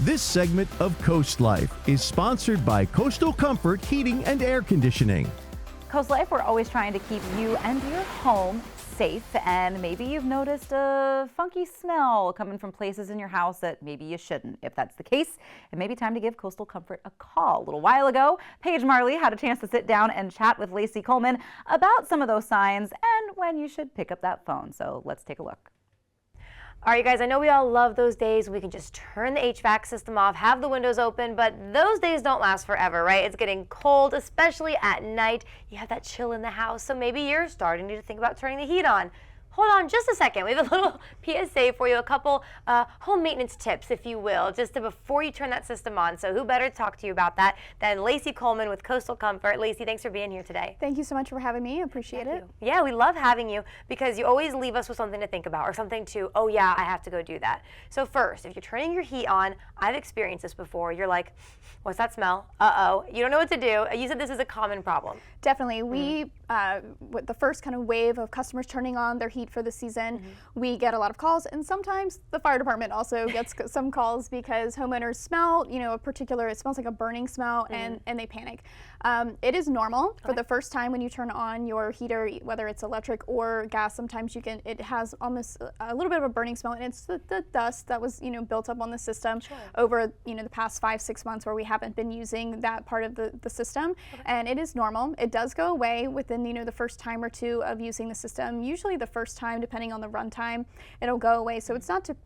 This segment of CoastLife is sponsored by Coastal Comfort Heating and Air Conditioning. CoastLife, we're always trying to keep you and your home safe, and maybe you've noticed a funky smell coming from places in your house that maybe you shouldn't. If that's the case, it may be time to give Coastal Comfort a call. A little while ago, Paige Marley had a chance to sit down and chat with Lacey Coleman about some of those signs and when you should pick up that phone. So let's take a look. All right, you guys, I know we all love those days when we can just turn the HVAC system off, have the windows open, but those days don't last forever, right? It's getting cold, especially at night. You have that chill in the house, so maybe you're starting to think about turning the heat on. Hold on just a second. We have a little PSA for you, a couple home maintenance tips, if you will, before you turn that system on. So who better to talk to you about that than Lacey Coleman with Coastal Comfort. Lacey, thanks for being here today. Thank you so much for having me. Appreciate it. Yeah, we love having you because you always leave us with something to think about or something to, oh yeah, I have to go do that. So first, if you're turning your heat on, I've experienced this before. You're like, what's that smell? Uh-oh. You don't know what to do. You said this is a common problem. Definitely. With the first kind of wave of customers turning on their heat for the season, we get a lot of calls, and sometimes the fire department also gets some calls because homeowners smell, it smells like a burning smell, and they panic. It is normal for the first time when you turn on your heater, whether it's electric or gas. Sometimes it has almost a little bit of a burning smell, and it's the dust that was built up on the system over the past 5-6 months where we haven't been using that part of the system, and it is normal. It does go away within the first time or two of using the system. Usually the first time, depending on the runtime, it'll go away. So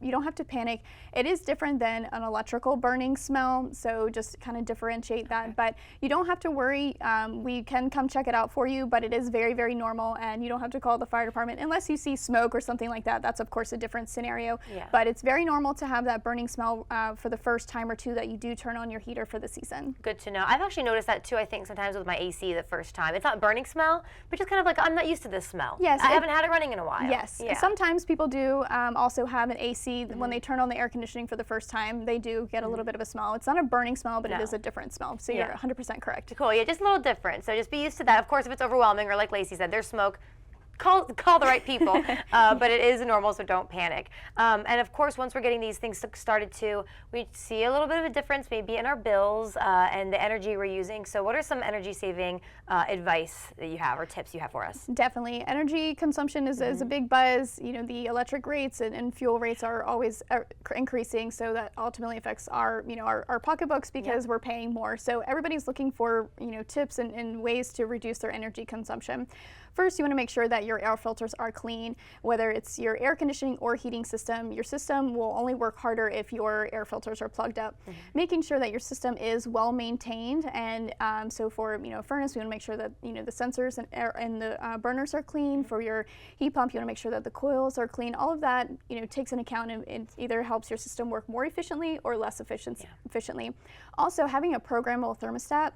you don't have to panic. It is different than an electrical burning smell, so just kind of differentiate that. But you don't have to worry. We can come check it out for you, but it is very, very normal, and you don't have to call the fire department unless you see smoke or something like that. That's of course a different scenario. Yeah. But it's very normal to have that burning smell for the first time or two that you do turn on your heater for the season. Good to know. I've actually noticed that too, I think sometimes with my AC the first time. It's not burning smell, but just kind of like, I'm not used to this smell. Yes. I haven't had it running in a while. Yes. Yeah. Sometimes people do also have an AC. When they turn on the air conditioning for the first time, they do get a little bit of a smell. It's not a burning smell, but it is a different smell. So you're 100% correct. Cool. Yeah, just a little different. So just be used to that. Of course, if it's overwhelming or like Lacey said, there's smoke, call the right people, but it is normal, so don't panic. And of course, once we're getting these things started too, we see a little bit of a difference maybe in our bills and the energy we're using. So what are some energy saving advice that you have or tips you have for us? Definitely. Energy consumption is a big buzz. The electric rates and fuel rates are always increasing, so that ultimately affects our pocketbooks because we're paying more. So everybody's looking for tips and ways to reduce their energy consumption. First, you want to make sure that your air filters are clean, whether it's your air conditioning or heating system. Your system will only work harder if your air filters are plugged up. Making sure that your system is well maintained, and so for a furnace, we want to make sure that the sensors and the burners are clean. For your heat pump, you want to make sure that the coils are clean. All of that takes into account, and it either helps your system work more efficiently or less efficiently. Also, having a programmable thermostat.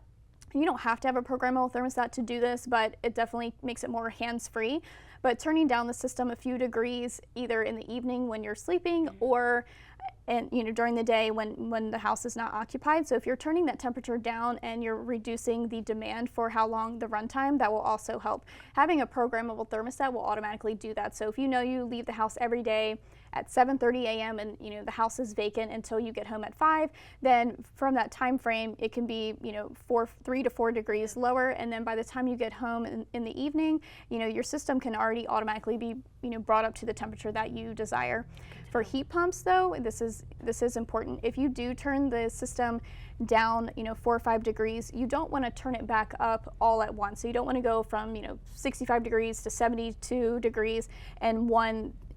You don't have to have a programmable thermostat to do this, but it definitely makes it more hands-free. But turning down the system a few degrees, either in the evening when you're sleeping or during the day when the house is not occupied. So if you're turning that temperature down and you're reducing the demand for how long the runtime, that will also help. Having a programmable thermostat will automatically do that. So if you leave the house every day at 7:30 a.m. and the house is vacant until you get home at 5, then from that time frame it can be 3 to 4 degrees lower, and then by the time you get home in the evening, your system can already automatically be brought up to the temperature that you desire. For heat pumps though, this is important. If you do turn the system down 4 or 5 degrees, you don't want to turn it back up all at once. So you don't want to go from 65 degrees to 72 degrees and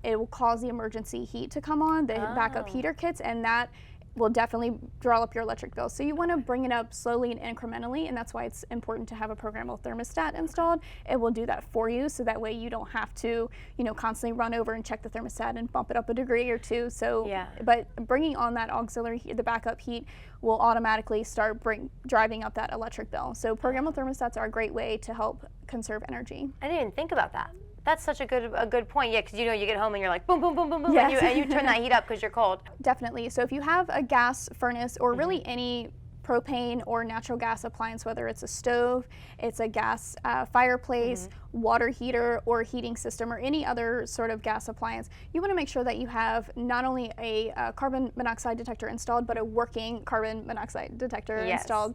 it will cause the emergency heat to come on, the backup heater kits, and that will definitely draw up your electric bill. So you want to bring it up slowly and incrementally, and that's why it's important to have a programmable thermostat installed. It will do that for you, so that way you don't have to, constantly run over and check the thermostat and bump it up a degree or two. So, but bringing on that auxiliary heat, the backup heat, will automatically start driving up that electric bill. So programmable thermostats are a great way to help conserve energy. I didn't even think about that. That's such a good point. Yeah, because you get home and you're like boom, boom, boom, boom, boom, yes. and you turn that heat up because you're cold. Definitely. So if you have a gas furnace or really any propane or natural gas appliance, whether it's a stove, it's a gas fireplace, water heater or heating system or any other sort of gas appliance, you want to make sure that you have not only a carbon monoxide detector installed, but a working carbon monoxide detector installed.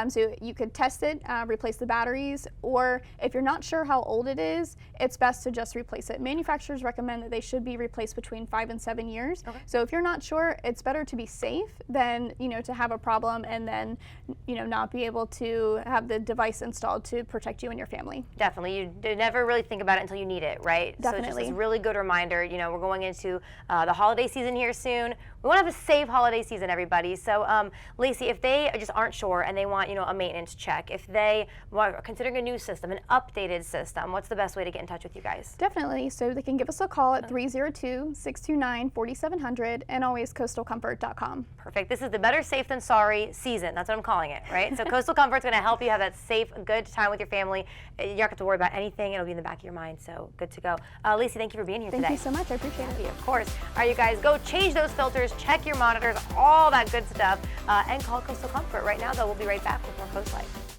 So you could test it, replace the batteries, or if you're not sure how old it is, it's best to just replace it. Manufacturers recommend that they should be replaced between 5 and 7 years. So if you're not sure, it's better to be safe than, to have a problem and then, not be able to have the device installed to protect you and your family. Definitely. You never really think about it until you need it, right? Definitely. So it's just a really good reminder. We're going into the holiday season here soon. We want to have a safe holiday season, everybody. So, Lacey, if they just aren't sure and they want, a maintenance check, if they are considering a new system, an updated system, what's the best way to get in touch with you guys? Definitely. So they can give us a call at 302-629-4700 and always coastalcomfort.com. Perfect. This is the better safe than sorry season. That's what I'm calling it, right? So Coastal Comfort's going to help you have that safe, good time with your family. You don't have to worry about anything. It'll be in the back of your mind. So good to go. Lacey, thank you for being here today. Thank you so much. I appreciate it. Of course. All right, you guys, go change those filters, check your monitors, all that good stuff, and call Coastal Comfort right now, though. We'll be right back with more Coast Life.